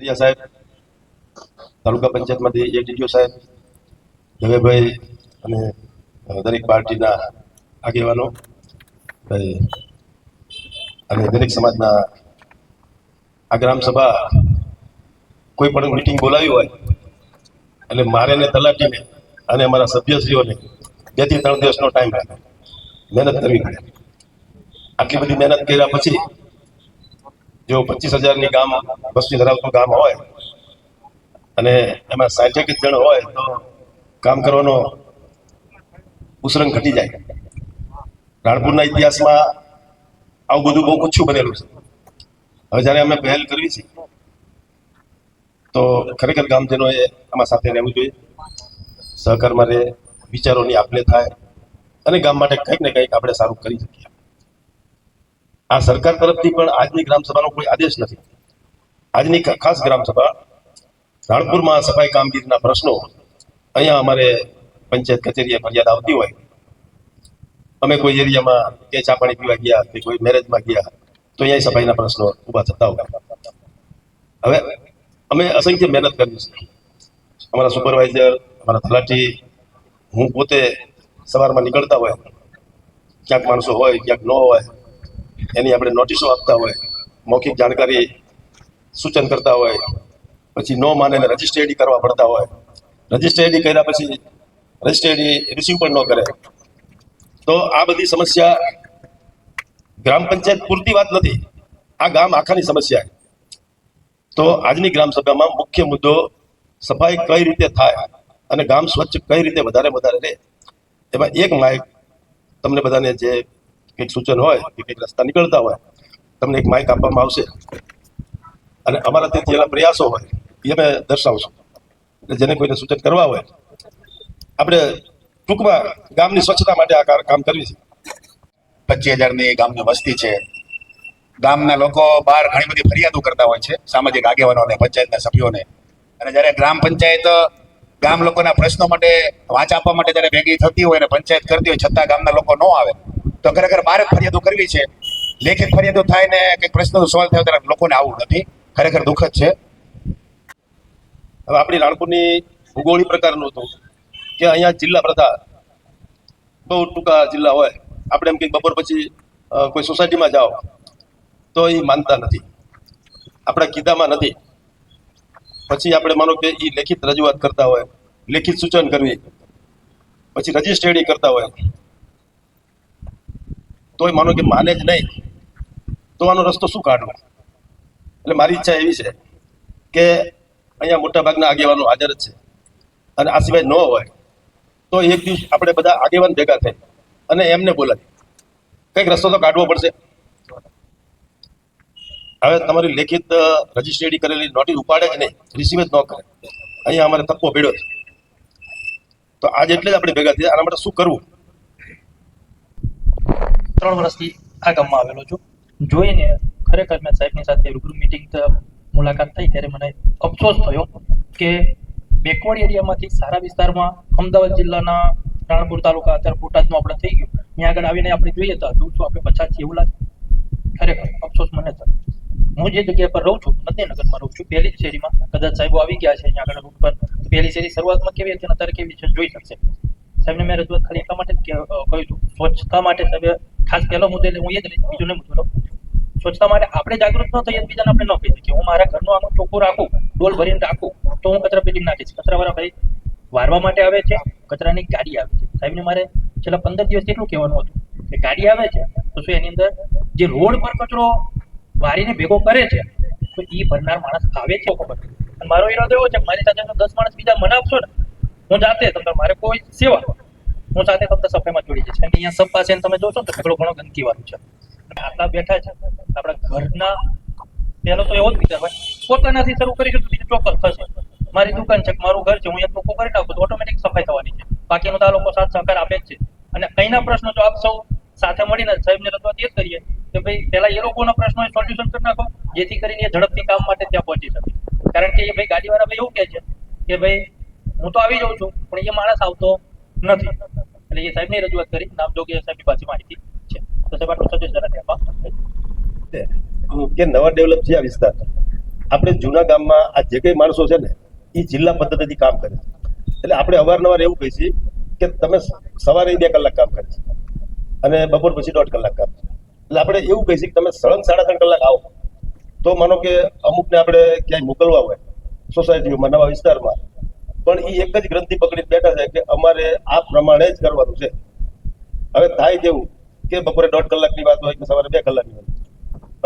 કાકડિયા સાહેબ, તાલુકા પંચાયતમાંથી એડીડીઓ સાહેબ, દવેભાઈ અને દરેક પાર્ટીના આગેવાનો અને દરેક સમાજના આ ગ્રામ સભા કોઈ પણ મિટિંગ બોલાવી હોય એટલે મારે ને તલાટીને અને અમારા સભ્યશ્રીઓને 2 થી 3 દિવસનો ટાઈમ રાખે, મહેનત કરવી પડે. આટલી બધી મહેનત કર્યા પછી જો 25,000ની ગામ વસ્તી ધરાવતું ગામ હોય અને એમાં 60 જણ હોય તો કામ કરવાનો ઉસરંગ ઘટી જાય. રાણપુરના ઇતિહાસમાં આવું બધું બહુ ઓછું બનેલું છે. હવે જ્યારે અમે પહેલ કરવી છે તો ખરેખર ગામજનોએ આમાં સાથે રહેવું જોઈએ, સહકારમાં રહે, વિચારોની આપ લે થાય અને ગામ માટે કંઈક ને કંઈક આપણે સારું કરી શકીએ. આ સરકાર તરફથી પણ આજની ગ્રામસભાનો કોઈ આદેશ નથી. આજની ખાસ ગ્રામસભા રાણપુરમાં સફાઈ કામગીરીના પ્રશ્નો, અહીંયા અમારે પંચાયત કચેરીએ ફરિયાદ આવતી હોય, અમે કોઈ એરિયામાં કે ચા પાણી પીવા ગયા કે કોઈ મેરેજમાં ગયા તો અહીંયા સફાઈના પ્રશ્નો ઊભા થતા હોય. હવે અમે અસંખ્ય મહેનત કરી છે. અમારા સુપરવાઇઝર, અમારા તલાટી, હું પોતે સવારમાં નીકળતા હોય, ક્યાંક માણસો હોય ક્યાંક ન હોય, એની આપણે નોટિસો આપતા હોય, મૌખિક જાણકારી સૂચન કરતા હોય, પછી ન માને ને રજિસ્ટ્રેડી કરવા પડતા હોય, રજિસ્ટ્રેડી કર્યા પછી રજિસ્ટ્રેડી રિસીવ પણ ન કરે. તો આ બધી સમસ્યા ગ્રામ પંચાયત પૂરતી વાત નથી, આ ગામ આખાની સમસ્યા. તો આજની ગ્રામ સભામાં મુખ્ય મુદ્દો સફાઈ કઈ રીતે થાય અને ગામ સ્વચ્છ કઈ રીતે વધારે રહે, એમાં એક માઇક તમને બધાને જે કંઈક સૂચન હોય કે કંઈક રસ્તા નીકળતા હોય તમને એક માઇક આપવામાં આવશે અને અમારા તે જેના પ્રયાસો હોય એ અમે દર્શાવશું. એટલે જેને કોઈને સૂચન કરવા હોય આપણે ટૂંકમાં ગામની સ્વચ્છતા માટે આ કામ કરવી છે. 25,000ની ગામની વસ્તી છે. ગામના લોકો બહાર ઘણી બધી ફરિયાદો કરતા હોય છે, સામાજિક આગેવાનોને, પંચાયતના સભ્યોને. અને જ્યારે ગ્રામ પંચાયત ગામ લોકોના પ્રશ્નો માટે વાંચ આપવા માટે જ્યારે ભેગી થતી હોય અને પંચાયત કરતી હોય છતાં ગામના લોકો ન આવે તો ખરેખર બહાર જ ફરિયાદો કરવી છે. લેખિત ફરિયાદો થાય ને કંઈક પ્રશ્નો સોલ્વ થાય ત્યારે લોકોને આવું નથી, ખરેખર દુઃખદ છે. હવે આપણી રાણપુરની ભૂગોળીય પ્રકારનું હતું કે અહીંયા જિલ્લા પ્રધાન બહુ ટૂંકા જિલ્લા હોય, આપણે એમ કંઈક બપોર પછી કોઈ સોસાયટીમાં જાઓ તો એ માનતા નથી, આપણા કીધામાં નથી. પછી આપણે માનો કે એ લેખિત રજૂઆત કરતા હોય, લેખિત સૂચન કરવી, પછી રજિસ્ટ્રેડી કરતા હોય તોય માનો કે માને જ નહીં તો આનો રસ્તો શું કાઢવો. એટલે મારી ઈચ્છા એવી છે કે અહીંયા મોટાભાગના આગેવાનો હાજર જ છે અને આ સિવાય ન હોય તો એક દિવસ આપણે બધા આગેવાન ભેગા થઈ અને એમને બોલાવી કંઈક રસ્તો તો કાઢવો પડશે. હવે તમારી લેખિત રજિસ્ટ્રેડી કરેલી નોટિસ ઉપાડે જ નહીં, રિસીવ જ ન કરે, અહીંયા અમારે તપ્પો ભેડ્યો છે. તો આજ એટલે જ આપણે ભેગા થયા. આના માટે શું કરવું? 3 વર્ષથી આ ગામમાં આવેલો છું. જોઈને ખરેખર મેં સાહેબની સાથે રૂબરૂ મિટિંગ મુલાકાત થઈ ત્યારે મને અફસોસ થયો કે બેકવર્ડ એરિયામાંથી સારા વિસ્તારમાં અમદાવાદ જિલ્લાના રાણપુર તાલુકા અત્યારે બોટાદનું આપણે થઈ ગયું, ત્યાં આગળ આવીને આપણે જોઈએ તો હજુ આપણે પછાત છે એવું લાગે. ખરેખર અફસોસ મને થયો. હું જે જગ્યા પર રહું છું, મધ્યનગરમાં રહું છું, પહેલી જ શેરીમાં, કદાચ સાહેબો આવી ગયા છે અહીંયા આગળ રૂટ પર. પહેલી શેરી શરૂઆતમાં કેવી હતી અત્યારે કેવી છે જોઈ શકશે. સાહેબને મેં રજૂઆત ખાલી એટલા માટે જ કહ્યું હતું, સ્વચ્છતા માટે સાહેબે ખાસ પહેલો મુદ્દો એટલે હું એ જ લઈશ, બીજો નહીં મુદ્દો. સ્વચ્છતા માટે આપણે જાગૃત ન થઈએ બીજાને આપણે ન કહી શકીએ. હું મારા ઘરનું આમાં ચોખ્ખું રાખું, ડોલ ભરીને રાખું તો હું કચરા પેટી નાખીશ. કચરાવાળા ભાઈ વારવા માટે આવે છે, કચરાની ગાડી આવે છે. સાહેબને મારે છેલ્લા 15 દિવસ એટલું કહેવાનું હતું કે ગાડી આવે છે તો શું એની અંદર જે રોડ પર કચરો વારીને ભેગો કરે છે તો એ ભરનાર માણસ આવે છે ખબર. અને મારો ઈરાદો એવો છે કે મારી સાથે 10 માણસ બીજા મને આપશો ને, હું જાતે તમને મારે કોઈ સેવા હું સાથે તમને સફાઈમાં જોડી જઈશ. કારણ કે અહીંયા સબ પાસે તમે જોશો તો ઢગલો ઘણો ગંદકી વાળું છે. આટલા બેઠા છે આપણા ઘરના, પહેલો તો એવો જ વિચાર હોય પોતાનાથી શરૂ કરીશું તો બીજું ચોક્કસ થશે. મારી દુકાન છે, મારું ઘર છે, હું એક ટોકો કરી નાખું તો ઓટોમેટિક સફાઈ થવાની છે. બાકીનો તો આ લોકો સાથ સહકાર આપે જ છે. અને અહીંના પ્રશ્નો જો આપ સૌ સાથે મળીને સાહેબને રજૂઆત એ જ કરીએ કે ભાઈ પહેલા એ લોકોના પ્રશ્નો સોલ્યુશન કરી નાખો જેથી કરીને એ ઝડપથી કામ માટે ત્યાં પહોંચી શકે. કારણ કે એ ભાઈ ગાડીવાળા ભાઈ એવું કહે છે કે ભાઈ હું તો આવી જાઉં છું પણ એ માણસ આવતો નથી. એટલે એ સાહેબની રજૂઆત કરી નામજોગ સાહેબની પાસે માહિતી છે. તો સાહેબ આટલું સજેશન આપવા કે નવા ડેવલપ છે આ વિસ્તાર આપણે જૂના ગામમાં આ જે કંઈ માણસો છે ને એ જિલ્લા પદ્ધતિથી કામ કરે છે. એટલે આપણે અવારનવાર એવું કહીએ છીએ કે તમે સવારે 2 કલાક કામ કરે છે અને બપોર પછી 1.5 કલાક કામ છે. એટલે આપણે એવું કહીએ છીએ કે તમે સળંગ 3.5 કલાક આવો તો માનો કે અમુકને આપણે ક્યાંય મોકલવા હોય સોસાયટીઓમાં નવા વિસ્તારમાં, પણ એ એક જ ગ્રંથિ પકડીને બેઠા છે કે અમારે આ પ્રમાણે જ કરવાનું છે. હવે થાય કેવું કે બપોરે 1.5 કલાકની વાત હોય કે સવારે 2 કલાકની વાત,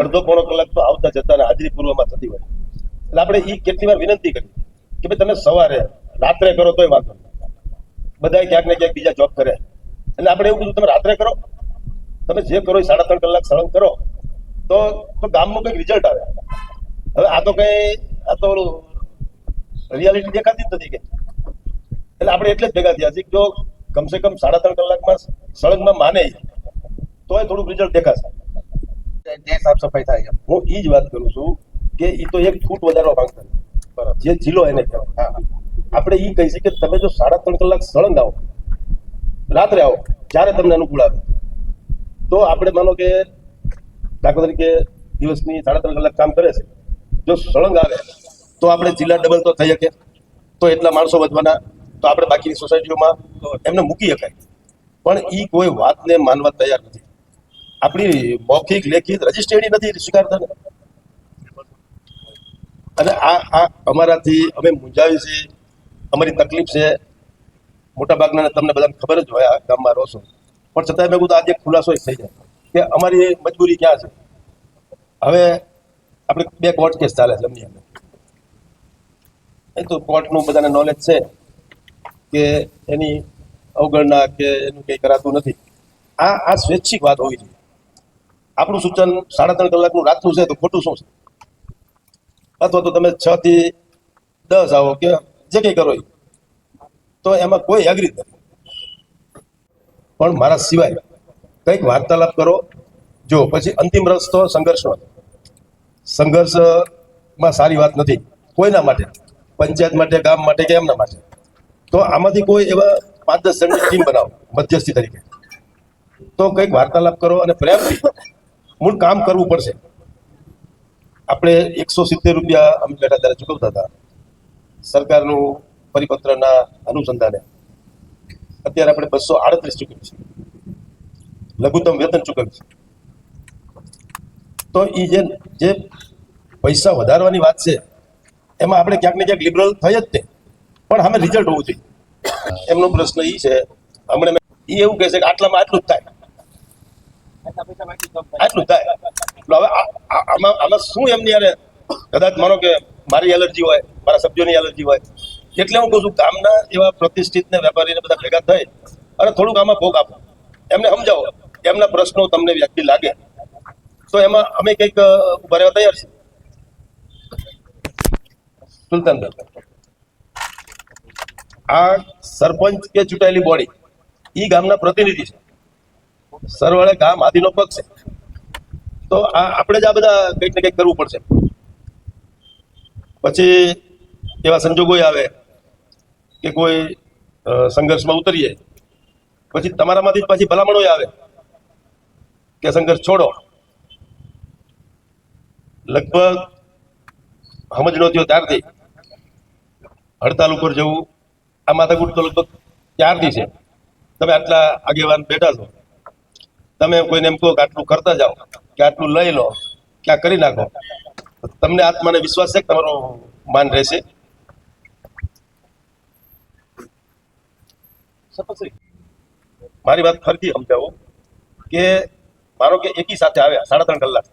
અડધો પોણો કલાક તો આવતા જતા હાજરી પૂર્વમાં થતી હોય. એટલે આપણે એ કેટલી વાર વિનંતી કરી કે ભાઈ તમે સવારે રાત્રે કરો તોય વાંધો નહીં, બધા ક્યાંક ને ક્યાંક બીજા જોબ કરે. એટલે આપણે એવું કીધું તમે રાત્રે કરો, તમે જે કરો એ 3.5 કલાક સળંગ કરો તો ગામનું કંઈક રિઝલ્ટ આવે. હવે આ તો રિયાલિટી દેખાતી જ નથી કે. એટલે આપણે એટલે જ ભેગા થયા છીએ જો કમસે કમ 3.5 કલાકમાં સળંગમાં માને તો થોડુંક રિઝલ્ટ દેખાશે. જે સાફ સફાઈ થાય છે. હું એ જ વાત કરું છું કે એ તો 1 ફૂટ વધારવા માંગતા નથી. બરાબર, જે જિલ્લો એને કહેવાય. આપણે એ કહી છીએ કે તમે જો 3.5 કલાક સળંગ આવો, રાત્રે આવો જ્યારે તમને અનુકૂળ આવે, તો આપણે માનો કે દાખલા તરીકે દિવસની 3.5 કલાક કામ કરે છે, જો સળંગ આવે તો આપણે જિલ્લા ડબલ તો થઈ શકે, તો એટલા માણસો વધવાના, તો આપણે બાકીની સોસાયટીઓમાં એમને મૂકી શકાય. પણ એ કોઈ વાતને માનવા તૈયાર નથી. આપણી મૌખિક લેખિત રજિસ્ટર્ડ નથી સ્વીકારતા. અને આ અમારાથી અમે મૂંઝાવી છે, અમારી તકલીફ છે. મોટાભાગના તમને બધાને ખબર જ હોય, આ ગામમાં રહો છો, પણ છતાંય મેં કીધું આજે ખુલાસો થઈ જાય કે અમારી મજબૂરી ક્યાં છે. હવે આપણે 2 કોર્ટ કેસ ચાલે છે એમની અંદર. એ તો કોર્ટનું બધાને નોલેજ છે કે એની અવગણના કે એનું કંઈ કરાતું નથી. આ સ્વૈચ્છિક વાત હોવી જોઈએ. આપણું સૂચન 3.5 કલાકનું રાતનું છે તો ખોટું શું છે? અથવા તો તમે 6 થી 10 આવો કે જે કંઈ કરો તો એમાં કોઈ એગ્રી નથી. પણ મારા સિવાય કંઈક વાર્તાલાપ કરો. જો પછી અંતિમ રસ્તો સંઘર્ષનો. સંઘર્ષમાં સારી વાત નથી કોઈના માટે, પંચાયત માટે, ગામ માટે કે એમના માટે. તો આમાંથી કોઈ એવા 5-10 જણની ટીમ બનાવો મધ્યસ્થી તરીકે, તો કંઈક વાર્તાલાપ કરો અને પ્રેમથી મૂળ કામ કરવું પડશે. આપણે 170 રૂપિયા અમે બેઠા ત્યારે ચૂકવતા હતા સરકારનું પરિપત્રના અનુસંધાને. અત્યારે આપણે 238 ચૂકવીએ છીએ, લઘુત્તમ વેતન ચૂકવીએ છીએ. તો એ જે પૈસા વધારવાની વાત છે એમાં આપણે ક્યાંક ને ક્યાંક લિબરલ થઈ જ તે, પણ સામે રિઝલ્ટ હોવું જોઈએ. એમનો પ્રશ્ન એ છે, હમણાં એ એવું કહે છે કે આટલામાં આટલું જ થાય, આટલું થાય. હવે આમાં શું એમની યારે કદાચ માનો કે મારી એલર્જી હોય, મારા સભ્યોની એલર્જી હોય, એટલે હું કહું છું ગામના એવા પ્રતિષ્ઠિત ને વેપારીને બધા ભેગા થઈ અને થોડુંક આમાં ભોગ આપો, એમને સમજાવો, એમના પ્રશ્નો તમને વ્યાજબી લાગે તો એમાં અમે કંઈક ઉભા રહેવા તૈયાર છીએ. સુલતાનભાઈ, આ સરપંચ કે ચૂંટાયેલી બોડી એ ગામના પ્રતિનિધિ છે, સરવાળે ગામ આદિનો પક્ષ છે. તો આપણે જ આ બધા કંઈક ને કંઈક કરવું પડશે. પછી એવા સંજોગો આવે કે કોઈ સંઘર્ષમાં ઉતરીએ, પછી તમારામાંથી જ પાછી ભલામણો આવે કે સંઘર્ષ છોડો. લગભગ સમજ નહોતી ત્યારથી હડતાલ ઉપર જવું, આ માથાકૂટ તો લગભગ ત્યારથી છે. તમે આટલા આગેવાન બેઠા છો, તમે કોઈને એમ કહો કે આટલું કરતા જાઓ કે આટલું લઈ લો કે આ કરી નાખો, તમને આત્માને વિશ્વાસ છે કે તમારો માન રહેશે. મારી વાત ફરીથી સમજાવો કે મારો કે એકી સાથે આવ્યા 3.5 કલાક,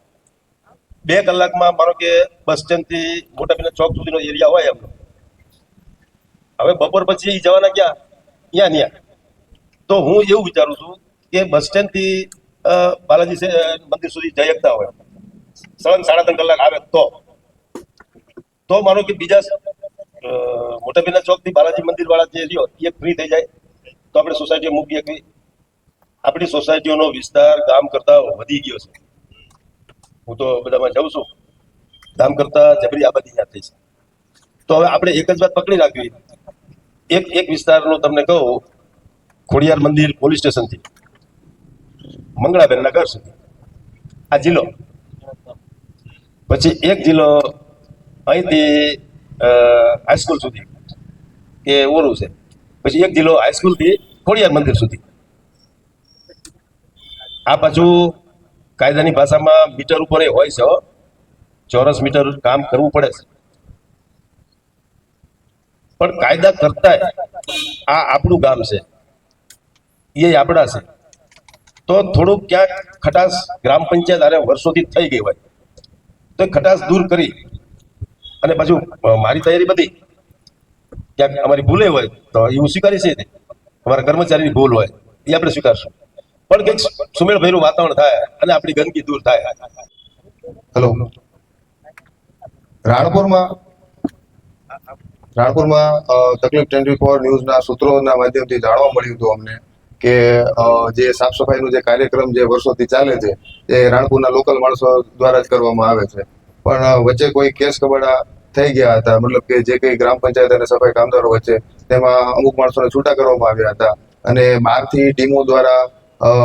2 કલાકમાં મારો કે બસ સ્ટેન્ડથી મોટાભાઈના ચોક સુધીનો એરિયા હોય એમનો. હવે બપોર પછી જવાના ક્યાં? ત્યાં. તો હું એવું વિચારું છું કે બસ સ્ટેન્ડથી બાલાજી મંદિર સુધી જઈ શકતા હોય, સળંગ 3.5 કલાક આવે તો માનો કે બીજા મોટાભાઈના ચોકથી બાલાજી મંદિર વાળા જે રહ્યો એ ફ્રી થઈ જાય તો આપણે સોસાયટીઓ મૂકી શકીએ. આપણી સોસાયટીઓનો વિસ્તાર ગામ કરતા વધી ગયો છે. હું તો બધામાં જાઉં છું, ગામ કરતા જબરી આબાદી ત્યાં થઈ છે. તો હવે આપણે એક જ વાત પકડી રાખવી. એક વિસ્તારનું તમને કહું, ખોડિયાર મંદિર પોલીસ સ્ટેશનથી મંગળાબેનના ઘર સુધી આ જિલ્લો, પછી એક જિલ્લો અહીંથી હાઈસ્કૂલ સુધી કે ઓલું છે, પછી 1 જિલ્લો હાઈસ્કૂલથી ખોડિયાર મંદિર સુધી. આ પાછું કાયદાની ભાષામાં મીટર ઉપર એ હોય છે હો. ચોરસ મીટર કામ કરવું પડે છે, પણ કાયદા કરતા આ આપણું ગામ છે, એ આપણા છે, તો થોડુંક ક્યાંક ખટાશ ગ્રામ પંચાયત આરે વર્ષોથી થઈ ગઈ હોય તો એ ખટાશ દૂર કરી અને પાછું મારી તૈયારી બધી ક્યાંક અમારી ભૂલે હોય તો એવું સ્વીકારી છે, અમારા કર્મચારીની ભૂલ હોય એ આપણે સ્વીકારશું, પણ કંઈક સુમેળભર્યું વાતાવરણ થાય અને આપણી ગંદકી દૂર થાય. હેલો, રાણપુરમાં તકલીફ 24 ન્યૂઝના સૂત્રોના માધ્યમથી જાણવા મળ્યું હતું અમને કે જે સાફ સફાઈનું જે કાર્યક્રમ જે વર્ષોથી ચાલે છે એ રાણપુરના લોકલ માણસો દ્વારા જ કરવામાં આવે છે, પણ વચ્ચે કોઈ કેસ કબાડા થઈ ગયા હતા, મતલબ કે જે કઈ ગ્રામ પંચાયત અને સફાઈ કામદારો વચ્ચે તેમાં અમુક માણસોને છૂટા કરવામાં આવ્યા હતા અને બહારથી ટીમો દ્વારા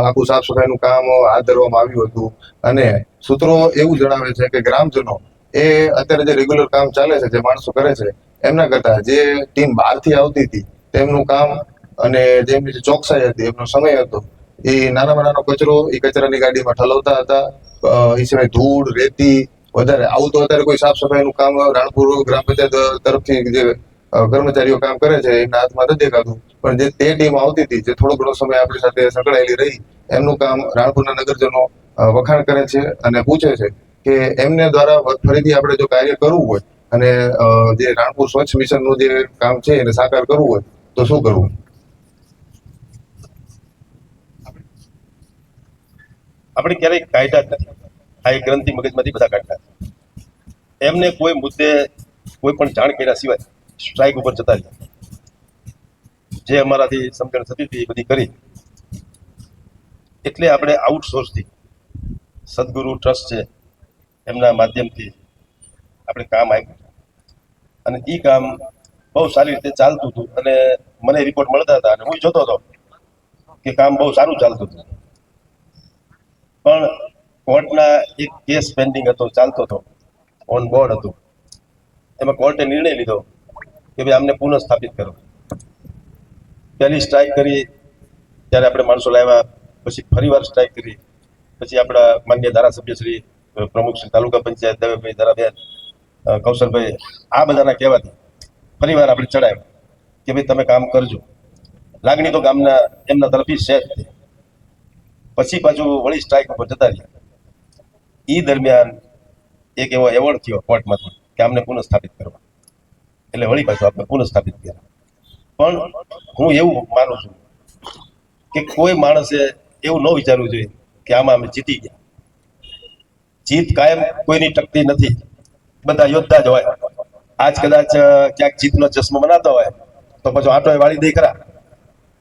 આખું સાફ સફાઈનું કામ હાથ ધરવામાં આવ્યું હતું. અને સૂત્રો એવું જણાવે છે કે ગ્રામજનો એ અત્યારે જે રેગ્યુલર કામ ચાલે છે, જે માણસો કરે છે એમના કરતા જે ટીમ બહારથી આવતી હતી તેમનું કામ અને જેમની જે ચોકસાઈ હતી, એમનો સમય હતો, એ નાનામાં નાનો કચરો એ કચરાની ગાડીમાં ઠલવતા હતા. એ સિવાય ધૂળ, રેતી વધારે આવું તો અત્યારે કોઈ સાફ સફાઈનું કામ રાણપુર ગ્રામ પંચાયત તરફથી જે કર્મચારીઓ કામ કરે છે એમના હાથમાં નથી દેખાતું, પણ જે તે ટીમ આવતી હતી, જે થોડો ઘણો સમય આપણી સાથે સંકળાયેલી રહી, એમનું કામ રાણપુરના નગરજનો વખાણ કરે છે અને પૂછે છે કે એમને દ્વારા ફરીથી આપણે જો કાર્ય કરવું હોય અને જે રાણપુર સ્વચ્છ મિશનનું જે કામ છે એને સાકાર કરવું હોય તો શું કરવું? આપણે ક્યારેય કાઢ્યા જ નથી, આ એક ગ્રંથિ મગજમાંથી બધા કાઢ્યા. એમને કોઈ મુદ્દે કોઈ પણ જાણ કર્યા સિવાય સ્ટ્રાઇક ઉપર જતા રહ્યા. જે અમારાથી સમજણ થતી હતી એ બધી કરી, એટલે આપણે આઉટસોર્સથી સદગુરુ ટ્રસ્ટ છે એમના માધ્યમથી આપણે કામ આપ્યું અને એ કામ બહુ સારી રીતે ચાલતું હતું અને મને રિપોર્ટ મળતા હતા અને હું જોતો હતો કે કામ બહુ સારું ચાલતું હતું. પણ કોર્ટના એક કેસ પેન્ડિંગ હતો, ચાલતો હતો, ઓન બોર્ડ હતું. એમાં કોર્ટે નિર્ણય લીધો કે ભાઈ આમને પુનઃ સ્થાપિત કરો. પહેલી સ્ટ્રાઇક કરી ત્યારે આપણે માણસો લાવ્યા, પછી ફરીવાર સ્ટ્રાઇક કરી, પછી આપણા માન્ય ધારાસભ્ય શ્રી પ્રમુખ શ્રી તાલુકા પંચાયત દવેભાઈ, ધારાબેન, કૌશલભાઈ, આ બધાના કહેવાથી ફરીવાર આપણે ચડાવ્યા કે ભાઈ તમે કામ કરજો. લાગણી તો ગામના એમના તરફથી છે જ. પછી પાછું વળી સ્ટ્રાઇક ઉપર જતા રહ્યા. એ દરમિયાન એક એવો એવોર્ડ થયો કોર્ટમાંથી કે આમને પુનઃ સ્થાપિત કરવા, એટલે વળી પાછું આપણે પુનઃ સ્થાપિત કર્યા. પણ હું એવું માનું છું કે કોઈ માણસે એવું ન વિચારવું જોઈએ કે આમાં અમે જીતી ગયા. જીત કાયમ કોઈની ટકતી નથી, બધા યોદ્ધા જ હોય. આજ કદાચ ક્યાંક જીતનો ચશ્મો બનાવતો હોય તો પછી આટો વાળી દઈ ખરા,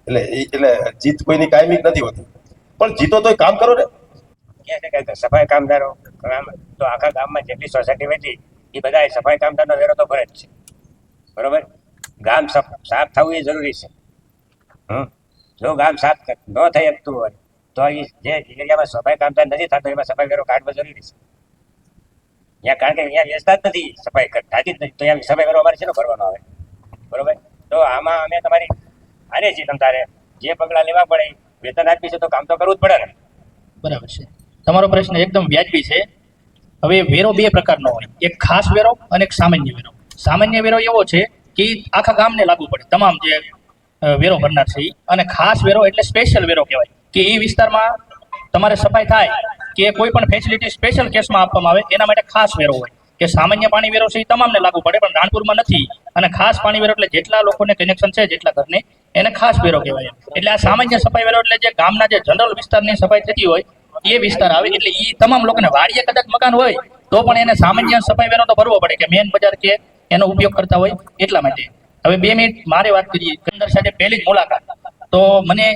એટલે જીત કોઈની કાયમી જ નથી હોતી. પણ જીતો તો કામ કરો ને. કે સફાઈ કામદારો તો આખા ગામમાં જેટલી સોસાયટી હતી એ બધા સફાઈ કામદારનો વેરો તો ભરે જ છે, બરોબર. ગામ સાફ થવું એ જરૂરી છે. જો ગામ સાફ ન થઈ શકતું હોય તો એ જે એરિયામાં સફાઈ કામદાર નથી થતો એમાં સફાઈ વેરો કાઢવો જરૂરી છે. ત્યાં કારણ કે અહીંયા વ્યવસ્થા જ નથી, સફાઈ થતી જ નથી, તો અહીંયા સફાઈ વેરો અમારે શેનો ભરવાનો આવે, બરોબર. તો આમાં અમે તમારી આને છીએ, તમ તારે જે પગલાં લેવા પડે વેતન આપી છે તો કામ તો કરવું જ પડે ને. બરાબર છે, તમારો પ્રશ્ન એકદમ વ્યાજબી છે. હવે વેરો બે પ્રકારનો હોય, એક ખાસ વેરો અને એક સામાન્ય વેરો. સામાન્ય વેરો એવો છે કે આખા ગામને લાગુ પડે, તમામ જે વેરો ભરનાર છે. અને ખાસ વેરો એટલે સ્પેશિયલ વેરો કહેવાય કે એ વિસ્તારમાં તમારે સફાઈ થાય કે કોઈ પણ ફેસિલિટી સ્પેશિયલ કેસમાં આપવામાં આવે એના માટે ખાસ વેરો હોય. કે સામાન્ય પાણી વેરો છે એ તમામને લાગુ પડે પણ રાણપુરમાં નથી. અને ખાસ પાણી વેરો એટલે જેટલા લોકોને કનેક્શન છે, જેટલા ઘરને, એને ખાસ વેરો કહેવાય. એટલે આ સામાન્ય સફાઈ વેરો એટલે જે ગામના જે જનરલ વિસ્તારની સફાઈ થતી હોય એ વિસ્તાર આવે. એટલે એ તમામ લોકોને વાડીએ કદાચ મકાન હોય તો પણ એને સામાન્ય સફાઈ વેરો તો ભરવો પડે કે મેન બજાર કે એનો ઉપયોગ કરતા હોય એટલા માટે. હવે 2 મિનિટ મારે વાત કરીએ. કંદર સાથે પહેલી જ મુલાકાત તો મને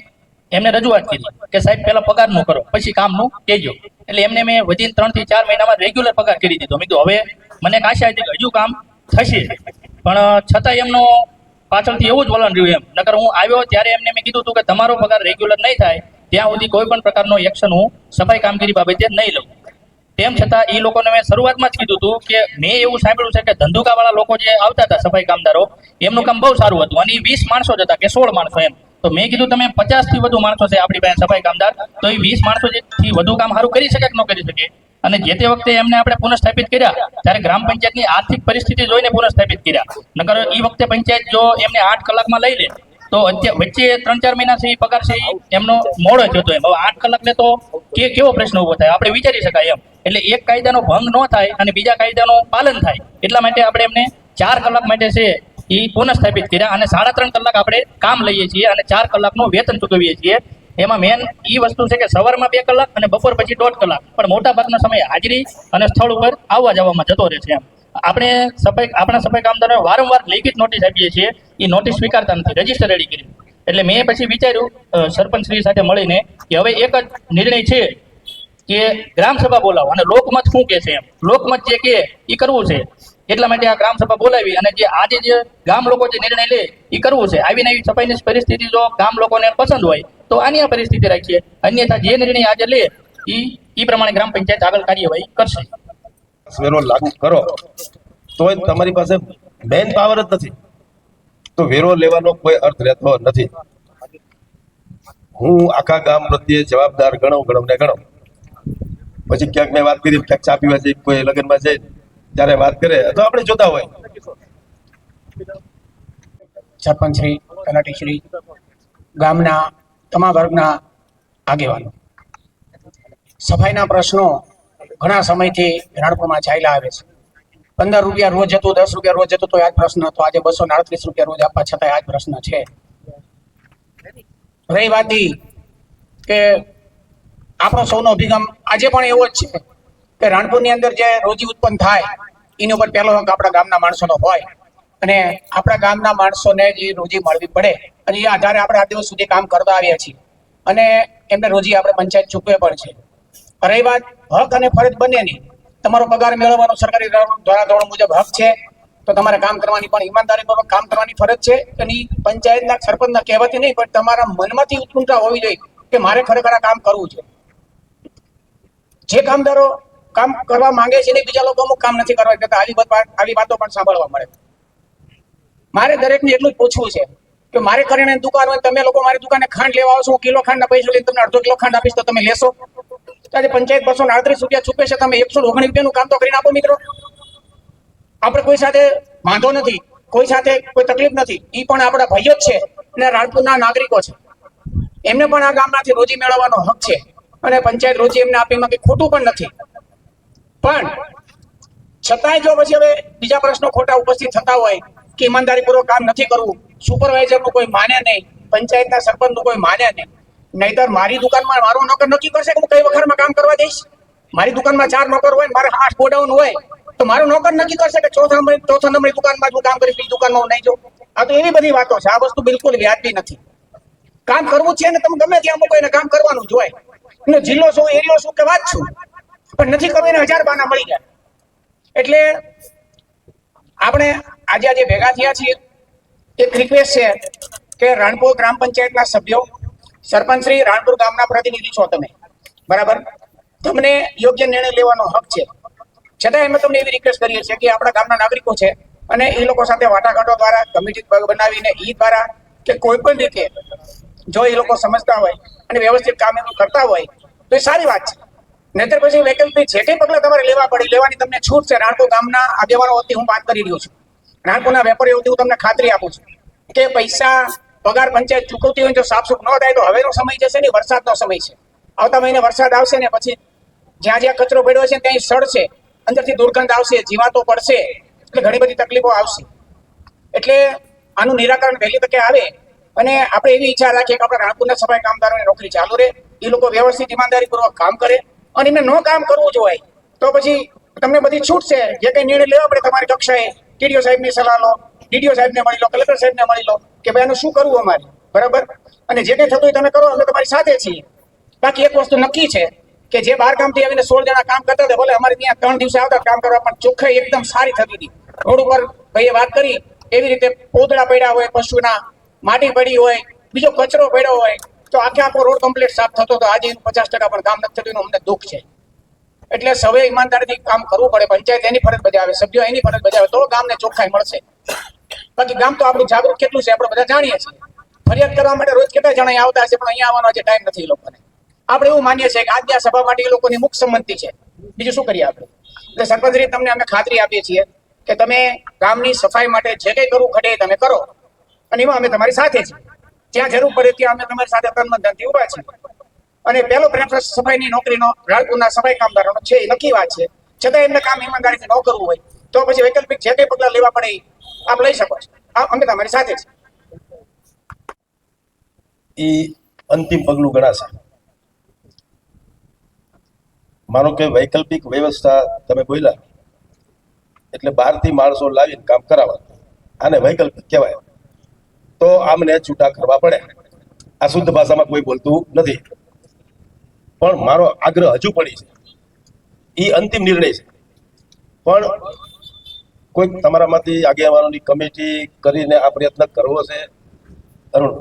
એમને રજૂઆત કરી કે સાહેબ પહેલા પગારનું કરો પછી કામનું કહેજો. એટલે એમને મેં વધી 3 થી 4 મહિનામાં રેગ્યુલર પગાર કરી દીધો. મેં કીધું હવે મને આશા હતી કે હજુ કામ થશે, પણ છતાં એમનો પાછળથી એવું જ વલણ રહ્યું. એમ નકર હું આવ્યો ત્યારે એમને મેં કીધું હતું કે તમારો પગાર રેગ્યુલર નહીં થાય ત્યાં સુધી કોઈ પણ પ્રકારનો એક્શન હું સફાઈ કામગીરી બાબતે નહીં લઉં. તેમ છતાં એ લોકોને મેં શરૂઆતમાં જ કીધું હતું કે મેં એવું સાંભળ્યું છે કે ધંધુકાવાળા લોકો જે આવતા હતા સફાઈ કામદારો, એમનું કામ બહુ સારું હતું અને 20 માણસો જ હતા કે 16 માણસો એમ. તો મેં કીધું તમે 50 થી વધુ માણસો છે આપણી પાસે સફાઈ કામદાર, તો એ 20 માણસો થી વધુ કામ સારું કરી શકે કે ન કરી શકે? અને જે તે વખતે એમને આપણે પુનઃસ્થાપિત કર્યા ત્યારે ગ્રામ પંચાયતની આર્થિક પરિસ્થિતિ જોઈને પુનઃસ્થાપિત કર્યા. નકર એ વખતે પંચાયત જો એમને 8 કલાકમાં લઈ લે તો વચ્ચે 3-4 મહિનાથી પગાર છે એમનો મોડો જ હતો એમ. હવે 8 કલાક લે તો કેવો પ્રશ્ન ઉભો થાય આપણે વિચારી શકાય એમ. એટલે એક કાયદાનો ભંગ ન થાય અને બીજા કાયદાનું પાલન થાય એટલા માટે આપણે એમને 4 કલાક માટે છે એ પુનઃસ્થાપિત કર્યા અને 3.5 કલાક આપણે કામ લઈએ છીએ અને 4 કલાકનું વેતન ચૂકવીએ છીએ. એમાં મેન એ વસ્તુ છે કે સવારમાં 2 કલાક અને બપોર પછી 1.5 કલાક, પણ મોટા ભાગનો સમય હાજરી અને સ્થળ ઉપર આવવા જવામાં જતો રહે છે એમ. આપણે આપણા સફાઈ કામદારોને વારંવાર લેખિત નોટિસ આપીએ છીએ, એ નોટિસ સ્વીકારતા નથી, રજીસ્ટર રેડી કર્યું. એટલે મેં પછી વિચાર્યું સરપંચ શ્રી સાથે મળીને કે હવે એક જ નિર્ણય છે કે ગ્રામ સભા બોલાવો અને લોકમત શું કે છે એમ, લોકમત જે કે એ કરવું છે. એટલા માટે આ ગ્રામ સભા બોલાવી અને જે આજે જે ગામ લોકો જે નિર્ણય લે એ કરવું છે. આવીને આવી સફાઈની પરિસ્થિતિ જો ગામ લોકોને પસંદ હોય તો આની આ પરિસ્થિતિ રાખીએ, અન્યથા જે નિર્ણય આજે લે એ પ્રમાણે ગ્રામ પંચાયત આગળ કાર્યવાહી કરશે. વેરો લાગુ કરો તોય તમારી પાસે મેન પાવર જ નથી તો વેરો લેવાનો કોઈ અર્થ રહેતો નથી. હું આખા ગામ પ્રત્યે જવાબદાર ગણો ને ગણો. પછી ક્યાંક મેં વાત કરી, ક્યાંક ચા પીવા જઈ, કોઈ લગ્નમાં જાય ત્યારે વાત કરે તો આપણે જોતા હોય. સરપંચ શ્રી, તલાટી શ્રી, ગામના તમામ વર્ગના આગેવાનો, સફાઈના પ્રશ્નો ઘણા સમયથી રાણપુરમાં ચાલ્યા આવે છે. 15 રૂપિયા રોજ હતું, 10 રૂપિયા રોજ હતું તો આ જ પ્રશ્ન હતો. આજે 238 રૂપિયા રોજ આપવા છતાં આ જ પ્રશ્ન છે. રહી વાત કે આપણો સૌનો અભિગમ આજે પણ એવો જ છે કે રાણપુરની અંદર જે રોજી ઉત્પન્ન થાય એની ઉપર પહેલો હક આપણા ગામના માણસોનો હોય અને આપણા ગામના માણસોને જે રોજી મળવી પડે અને એ આધારે આપણે આ દિવસ સુધી કામ કરતા આવ્યા છીએ અને એમને રોજી આપણે પંચાયત ચૂકવે પણ છે. રહી વાત હક અને ફરજ બંનેની, તમારો પગાર મેળવવાનો સરકારી ધોરણ મુજબ હક છે તો તમારે કામ કરવાની પણ ઈમાનદારીપૂર્વક કામ કરવાની ફરજ છે. એની પંચાયતના સરપંચના કહેવાથી નહીં પણ તમારા મનમાંથી ઉત્કંઠા હોવી જોઈએ કે મારે ખરેખર આ કામ કરવું છે. જે કામદારો કામ કરવા માંગે છે ને બીજા લોકો અમુક કામ નથી કરવા દેતા, આવી વાતો પણ સાંભળવા મળે. મારે દરેકને એટલું જ પૂછવું છે કે મારે કરીને દુકાન હોય, તમે લોકો મારી દુકાને ખાંડ લેવા આવશો, કિલો ખાંડના પૈસા લઈને તમને અડધો કિલો ખાંડ આપીશ તો તમે લેશો? આજે પંચાયત 238 રૂપિયા ચૂકવે છે, તમે 119 રૂપિયાનું કામ તો કરીને આપો મિત્રો. આપણે કોઈ સાથે વાંધો નથી, કોઈ સાથે કોઈ તકલીફ નથી, એ પણ આપણા ભાઈઓ જ છે અને રાણપુરના નાગરિકો છે. એમને પણ આ ગામમાંથી રોજી મેળવવાનો હક છે અને પંચાયત રોજી એમને આપીમાં કંઈ ખોટું પણ નથી. પણ છતાંય જો પછી હવે બીજા પ્રશ્નો ખોટા ઉપસ્થિત થતા હોય કે ઈમાનદારીપૂર્વક કામ નથી કરવું, સુપરવાઇઝરનું કોઈ માને નહીં, પંચાયતના સરપંચનું કોઈ માને નહીં, નહીતર મારી દુકાનમાં મારો નોકર નક્કી કરશે કે હું કઈ વખતમાં કામ કરવા જઈશ. મારી દુકાનમાં 4 નોકર હોય, મારે 8 ગોડાઉન હોય તો મારો નોકર નક્કી કરશે કે ચોથા નંબરની દુકાનમાં હું કામ કરીશ, બીજી દુકાનમાં હું નહીં જાઉં. આ તો એવી બધી વાતો છે. આ વસ્તુ બિલકુલ વ્યાજબી નથી. કામ કરવું છે ને તમે ગમે ત્યાં મૂકો એને કામ કરવાનું જ હોય. એનો જિલ્લો શું, એરિયો શું કે વાત શું, પણ નથી કરવું એને 1000 બહાના મળી જાય. એટલે આપણે આજે ભેગા થયા છીએ, એક રિક્વેસ્ટ છે કે રાણપુર ગ્રામ પંચાયતના સભ્યો, સરપંચ શ્રી, રાણપુર ગામના પ્રતિનિધિ છો તમે, બરાબર, તમને યોગ્ય નિર્ણય લેવાનો હક છે. છતાં અમે તમને એવી રિક્વેસ્ટ કરીએ છીએ કે આપણા ગામના નાગરિકો છે અને એ લોકો સાથે વાટાઘાટો દ્વારા, કમિટી બનાવીને એ દ્વારા કે કોઈ પણ રીતે જો એ લોકો સમજતા હોય અને વ્યવસ્થિત કામ એનું કરતા હોય તો એ સારી વાત છે. નહીતર પછી વૈકલ્પિક જે કંઈ પગલાં તમારે લેવાની તમને છૂટ છે. રાણપુર ગામના આગેવાનો વતી હું વાત કરી રહ્યો છું, રાણપુરના વેપારીઓ વતી હું તમને ખાતરી આપું છું કે પૈસા પગાર પંચાયત ચૂકવતી હોય જો સાફસૂફ ન થાય તો હવેનો સમય જશે ને વરસાદનો સમય છે. આવતા મહિને વરસાદ આવશે ને પછી જ્યાં જ્યાં કચરો પડ્યો છે ત્યાં સડશે, અંદરથી દુર્ગંધ આવશે, જીવાતો પડશે, એટલે ઘણી બધી તકલીફો આવશે. એટલે આનું નિરાકરણ વહેલી તકે આવે અને આપણે એવી ઈચ્છા રાખીએ કે આપણા રાણપુરના સફાઈ કામદારોની નોકરી ચાલુ રહે, એ લોકો વ્યવસ્થિત ઈમાનદારીપૂર્વક કામ કરે અને એમને ન કામ કરવું જ હોય તો પછી તમને બધી છૂટ છે. જે કંઈ નિર્ણય લેવા પડે તમારી કક્ષાએ ટીડીઓ સાહેબની સલાહ લો, ડીડીઓ સાહેબને મળી લો, કલેક્ટર સાહેબને મળી લો કે ભાઈ આનું શું કરવું અમારે, બરાબર, અને જે કંઈ થતું હોય તમે કરો, અમે તમારી સાથે છીએ. બાકી એક વસ્તુ નક્કી છે કે જે 12 ગામથી આવીને 16 જણા કામ કરતા હતા, ભલે અમારે ત્યાં 3 દિવસે આવતા કામ કરવા, પણ ચોખ્ખાઈ એકદમ સારી થતી હતી. રોડ ઉપર ભાઈએ વાત કરી એવી રીતે પોદળા પડ્યા હોય, પશુના માટી પડી હોય, બીજો કચરો પડ્યો હોય તો આખો રોડ કમ્પ્લીટ સાફ થતો હતો. આજે 50% પણ કામ નથી થતું, એનું અમને દુઃખ છે. એટલે સૌએ ઈમાનદારીથી કામ કરવું પડે. પંચાયત એની ફરજ બજાવે, સભ્યો એની ફરજ બજાવે તો ગામને ચોખ્ખાઈ મળશે. બાકી ગામ તો આપણું જાગૃત કેટલું છે આપણે બધા જાણીએ છીએ. ફરિયાદ કરવા માટે રોજ કેટલા જણા અહીંયા આવતા હશે, પણ અહીંયા આવવાનો આજે ટાઈમ નથી એ લોકોને. આપણે એવું માનીએ છીએ કે આજની આ સભા માટે એ લોકોની મુખ્ય સંમતિ છે. બીજું શું કરીએ આપણે? એટલે સરપંચશ્રી તમને અમે ખાતરી આપીએ છીએ કે તમે ગામની સફાઈ માટે જે કંઈ કરવું ઘટે એ તમે કરો, અને એમાં અમે તમારી સાથે છીએ. જ્યાં જરૂર પડે ત્યાં અમે તમારી સાથે તન મન ધનથી ઊભા છીએ. અને પહેલો પ્રેફરન્સ સફાઈની નોકરીનો રાણપુરના સફાઈ કામદારોનો છે, એ નક્કી વાત છે. છતાં એમને કામ ઈમાનદારીથી ન કરવું હોય તો પછી વૈકલ્પિક જે કંઈ પગલાં લેવા પડે એ આપ લઈ શકો છો. અમે તમારી સાથે છીએ. એ અંતિમ પગલું ગણાશે. માનો કે વૈકલ્પિક વ્યવસ્થા તમે બોલ્યા એટલે બહારથી માણસો લાવીને કામ કરાવવા, આને વૈકલ્પિક કહેવાય. તો આમને છૂટા કરવા પડે. આ શુદ્ધ ભાષામાં કોઈ બોલતું નથી, પણ મારો આગ્રહ હજુ પડી છે. એ અંતિમ નિર્ણય છે, પણ કોઈક તમારામાંથી આગેવાનોની કમિટી કરીને આ પ્રયત્ન કરવો છે. અરુણ,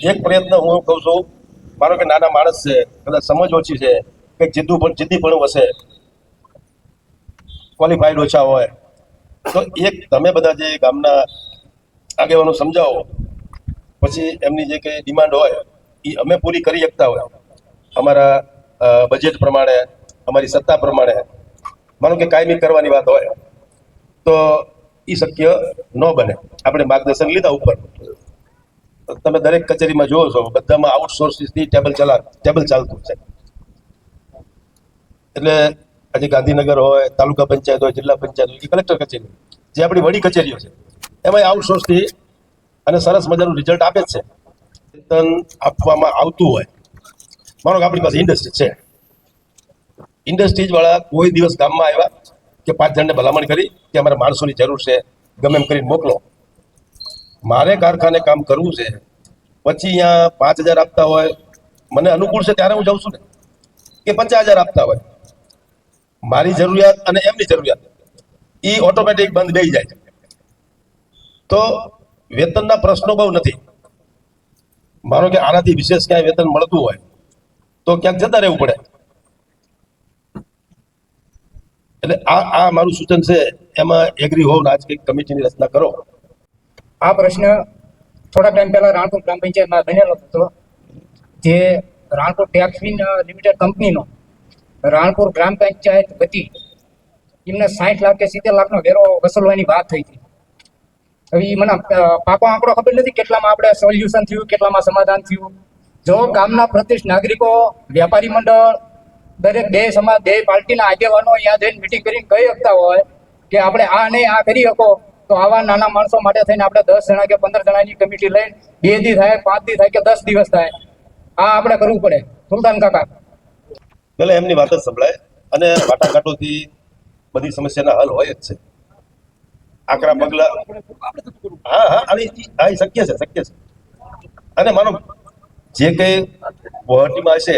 એક પ્રયત્ન હું કહું છું, માનો કે નાના માણસ છે, કદાચ સમજ ઓછી છે, કંઈક જીદ્દીપણું હશે, ક્વોલિફાઈડ ઓછા હોય, તો એક તમે બધા જે ગામના આગેવાનો સમજાવો, પછી એમની જે કંઈ ડિમાન્ડ હોય એ અમે પૂરી કરી શકતા હોય અમારા બજેટ પ્રમાણે, અમારી સત્તા પ્રમાણે. માનો કે કાયમી કરવાની વાત હોય તો એ શક્ય ન બને. આપણે માર્ગદર્શન લીધા ઉપર, તમે દરેક કચેરીમાં જોવો છો બધામાં આઉટસોર્સિસથી ટેબલ ચાલતું છે. એટલે આજે ગાંધીનગર હોય, તાલુકા પંચાયત હોય, જિલ્લા પંચાયત હોય કે કલેક્ટર કચેરી, જે આપણી વડી કચેરીઓ છે, એમાં આઉટસોર્સથી અને સરસ મજાનું રિઝલ્ટ આપે જ છે. વેતન આપવામાં આવતું હોય. માનો કે આપણી પાસે ઇન્ડસ્ટ્રી છે, ઇન્ડસ્ટ્રીઝ વાળા કોઈ દિવસ ગામમાં આવ્યા કે 5 જણને ભલામણ કરી કે અમારે માણસોની જરૂર છે, ગમે એમ કરીને મોકલો. મારે કારખાને કામ કરવું છે, પછી અહીંયા 5,000 આપતા હોય, મને અનુકૂળ છે ત્યારે હું જાઉં છું ને, કે 50,000 આપતા હોય, મારી જરૂરિયાત અને એમની જરૂરિયાત એ ઓટોમેટિક બંધ થઈ જાય છે. તો વેતનના પ્રશ્નો બહુ નથી. માનો કે આનાથી વિશેષ ક્યાંય વેતન મળતું હોય તો ક્યાંક જતા રહેવું પડે. એટલે આ મારું સૂચન છે, એમાં એગ્રી હોવ ને આજ કંઈક કમિટીની રચના કરો. આ પ્રશ્ન થોડા ટાઈમ પહેલા રાણપુર ગ્રામ પંચાયતમાં બનેલો હતો, જે રાણપુર ટેક્સવિન લિમિટેડ કંપનીનો રાણપુર ગ્રામ પંચાયત વતી એમને 60 લાખ કે 70 લાખનો વેરો વસૂલવાની વાત થઈ હતી. હવે એ મને પાકો આંકડો ખબર નથી કેટલામાં આપણે સોલ્યુશન થયું, કેટલામાં સમાધાન થયું. જો ગામના પ્રતિષ્ઠિત નાગરિકો, વેપારી મંડળ, દરેક બે સમાજ, બે પાર્ટીના આગેવાનો અહીંયા જઈને મિટિંગ કરીને કહી શકતા હોય કે આપણે આ નહીં આ કરી શકો, તો આવા નાના માણસો માટે થઈને આપણે 10 જણા કે 15 જણાની કમિટી લઈને 2 દી થાય, 5 દી થાય કે 10 દિવસ થાય, આ આપણે કરવું પડે. સુલતાન કાકા, એટલે એમની વાત જ સંભળાય અને વાટાઘાટોથી બધી સમસ્યાના હલ હોય જ છે. આકરા પગલા, હા, એ શક્ય છે. અને માનો જે કંઈ ગુવાહાટીમાં હશે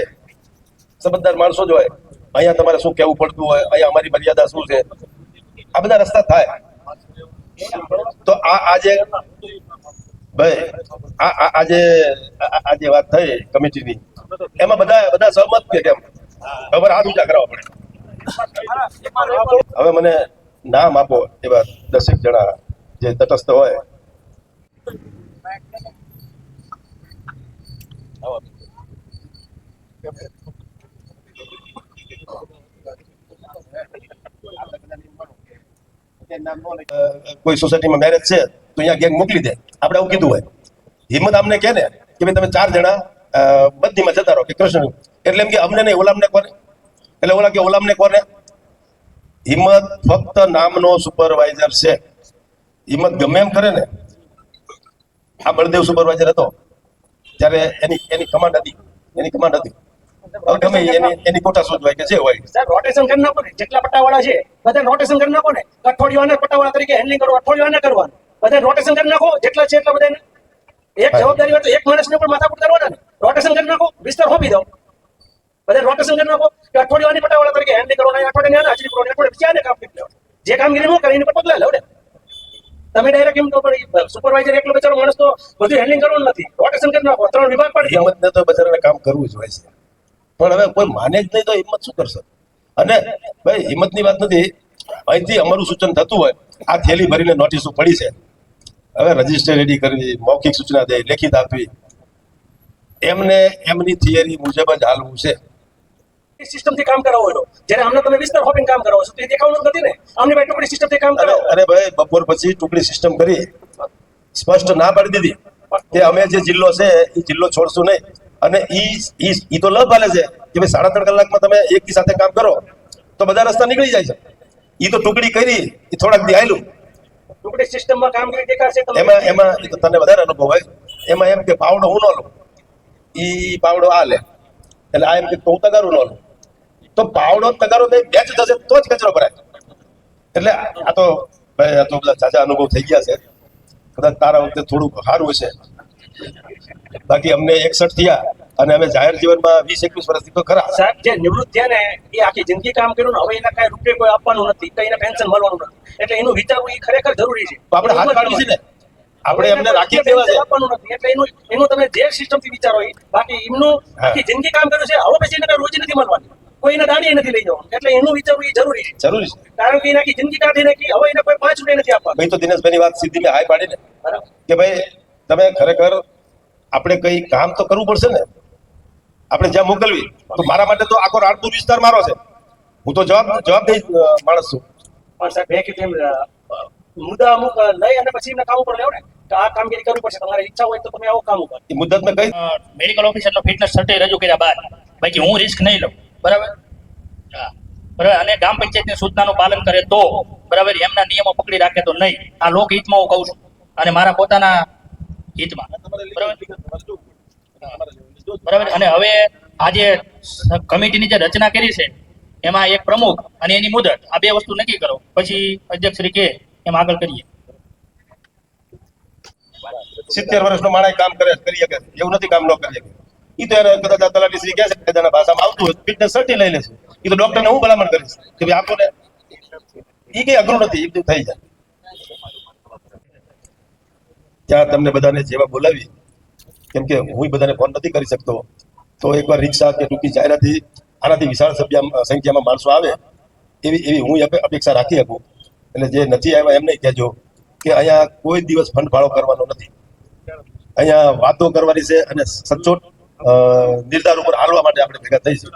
સમજદાર માણસો જ હોય, અહીંયા તમારે શું કહેવું પડતું હોય, અહીંયા અમારી મર્યાદા શું છે, આ બધા રસ્તા થાય. તો આજે ભાઈ આજે વાત થઈ કમિટીની, એમાં બધા સહમત કે કેમ? હવે હાથ ઊંચા કરવા પડે. હવે મને નામ આપો એવા 10 જણા જે તટસ્થ હોય. કોઈ સોસાયટીમાં મેરેજ છે તો અહીંયા ગેંગ મોકલી દે, આપણે આવું કીધું હોય. હિંમત અમને કહે ને કે ભાઈ તમે 4 જણા બધીમાં જતા રહો કે કૃષ્ણ, એટલે એમ કે અમને નહીં ઓલામને કોને, એટલે ઓલા કે ઓલામને કોને. હિંમત ફક્ત નામનો સુપરવાઇઝર છે. હિંમત ગમે એમ કરે ને. આ બળદેવ સુપરવાઇઝર હતો ત્યારે એની કમાન્ડ હતી. હવે ગમે એની કોટા શોધવાય કે જે હોય. સાહેબ રોટેશન કરી નાખો ને, જેટલા પટ્ટાવાળા છે બધા રોટેશન કરી નાખો ને. અઠવાડિયાના પટ્ટાવાળા તરીકે હેન્ડલિંગ કરો, અઠવાડિયાના કરવાનું, બધા રોટેશન કરી નાખો. જેટલા છે એટલા બધાને એક જવાબદારી હોય તો એક માણસને પણ માથાકૂટ કરવાના ને. રોટેશન કરી નાખો, વિસ્તાર હોપી દો, બધા રોટેશન કરી નાખો કે અઠવાડિયાની પટ્ટાવાળા તરીકે હેન્ડલિંગ કરો, અઠવાડિયાની હાજરી કરો, અઠવાડિયે ક્યાં કામ કરી લેવા, જે કામગીરી ન કરે એની પર પગલા લો ને. તમે ડાયરેક્ટ એમ તો પણ સુપરવાઇઝર એકલો બચારો માણસ તો બધું હેન્ડલિંગ કરવાનું નથી. રોટેશન કરી નાખો, 3 વિભાગ પડી. હિંમતને તો બચારાને કામ કરવું જ હોય છે, પણ હવે કોઈ માને જ નહીં તો હિંમત શું કરશે? અને ભાઈ હિંમતની વાત નથી, અહીંથી અમારું સૂચન થતું હોય, આ થેલી ભરીને નોટિસો પડી છે, હવે રજીસ્ટર રેડી કરવી, મૌખિક સૂચના દે, લેખિત આપવી, એમને એમની થિયરી મુજબ જ હાલવું છે. સિસ્ટમથી કામ કરાવો છો. જ્યારે અમને તમે વિસ્તાર હોપિંગ કામ કરાવો છો તો એ દેખાવાનું જ નથી ને. અમને ભાઈ ટુકડી સિસ્ટમથી કામ કરાવો. અરે ભાઈ, બપોર પછી ટુકડી સિસ્ટમ કરી, સ્પષ્ટ ના પાડી દીધી કે અમે જે જિલ્લો છે એ જિલ્લો છોડશું નહીં. અને ઈ તો લપ હાલે છે કે ભાઈ 3.5 કલાકમાં તમે એકની સાથે કામ કરો તો બધા રસ્તા નીકળી જાય છે. ઈ તો ટુકડી કરી, એ થોડાક દી હાલ્યું. ટુકડી સિસ્ટમમાં કામગીરી દેખાશે તમને. એમાં ઈ તો તને વધારે અનુભવ હોય. એમાં એમ કે પાવડો હું ન લઉં, ઈ પાવડો આ લે, એટલે આ એમ કે હું તગારું ન લઉં, તો પાવડો તગારો બે મેચ થશે તો જ કચરો ભરાય. એટલે આ તો ભાઈ, આ તો બધા ઝાઝા અનુભવ થઈ ગયા છે. કદાચ તારા વખતે થોડુંક સારું હશે, બાકી અમને 61 થયા અને અમે જાહેર જીવનમાં 20-21 વર્ષથી તો ખરા. સાહેબ જે નિવૃત્ત થયા ને એ આખી જિંદગી કામ કર્યું ને, હવે એના કાંઈ રૂપિયા કોઈ આપવાનું નથી, કઈ એને પેન્શન મળવાનું નથી, એટલે એનું વિચારવું એ ખરેખર જરૂરી છે. તો આપણે હાથ પાડવી છે ને, આપણે એમને રાખી પેન્શન દેવા છે. આપવાનું નથી, એટલે એનું તમે જે સિસ્ટમથી વિચારો એ, બાકી એમનું આખી જિંદગી કામ કર્યું છે, હવે પછી એને કાંઈ રોજી નથી મળવાની, કોઈને દાડી નથી લઈ જવાનું, એટલે એનું વિચારવું એ જરૂરી છે. જરૂરી છે. કારણ કે એને આખી જિંદગી કાઢી નાખી, હવે એને કોઈ 5 રૂપિયા નથી આપવાનું. ભાઈ તો દિનેશભાઈની વાત સીધી મેં હાય પાડીને બરાબર. કે ભાઈ તમે ખરેખર આપણે કઈ કામ તો કરવું પડશે ને. આપણે જ્યાં મોકલવી, તો મારા માટે તો આખો રાણપુર વિસ્તાર મારો છે, હું તો જવાબદારી માણસ છું. પણ સાહેબ મેં કીધું એમ મુદ્દા અમુક લઈ અને પછી એમને કામ ઉપર લેવો ને, તો આ કામગીરી કરવી પડશે. તમારી ઈચ્છા હોય તો તમે આવું કામ ઉપર. એ મુદ્દત મેં કઈ મેડિકલ ઓફિસરનો ફિટનેસ સર્ટિફિકેટ રજૂ કર્યા બાદ બાકી હું રિસ્ક નહીં લઉં, બરાબર. હા, બરાબર. અને ગ્રામ પંચાયતની સૂચનાનું પાલન કરે તો બરાબર, એમના નિયમો પકડી રાખે તો નહીં. આ લોકહિતમાં હું કહું છું અને મારા પોતાના હિતમાં, બરાબર. અને હવે આજે કમિટીની જે રચના કરી છે એમાં એક પ્રમુખ અને એની મુદત, આ બે વસ્તુ નક્કી કરો, પછી અધ્યક્ષ શ્રી કે એમ આગળ કરીએ. 70 વર્ષનો માણસ કામ કરી શકે એવું નથી, કામ ન કરી શકે. ઈ તો એને કદાચ આ તલાટી શ્રી કહે છે કે તેના ભાષામાં આવતું હોય ફિટનેસ સર્ટી લઈ લેશું. ઈ તો ડોક્ટરને હું ભલામણ કરીશ કે ભાઈ આપો ને, ઈ કઈ અઘરું નથી, એકદમ થઈ જાય. ત્યાં તમને બધાને જેવા બોલાવી, કેમ કે હું બધાને ફોન નથી કરી શકતો, તો એકવાર રિક્ષા કે ટૂંકી જાહેરાતથી આનાથી વિશાળ સંખ્યામાં માણસો આવે એવી હું અપેક્ષા રાખી શકું. એટલે જે નથી આવ્યા એમને કહેજો કે અહીંયા કોઈ દિવસ ફંડ ફાળો કરવાનો નથી, અહીંયા વાતો કરવાની છે અને સચોટ નિર્ધાર ઉપર હાલવા માટે આપણે ભેગા થઈશું.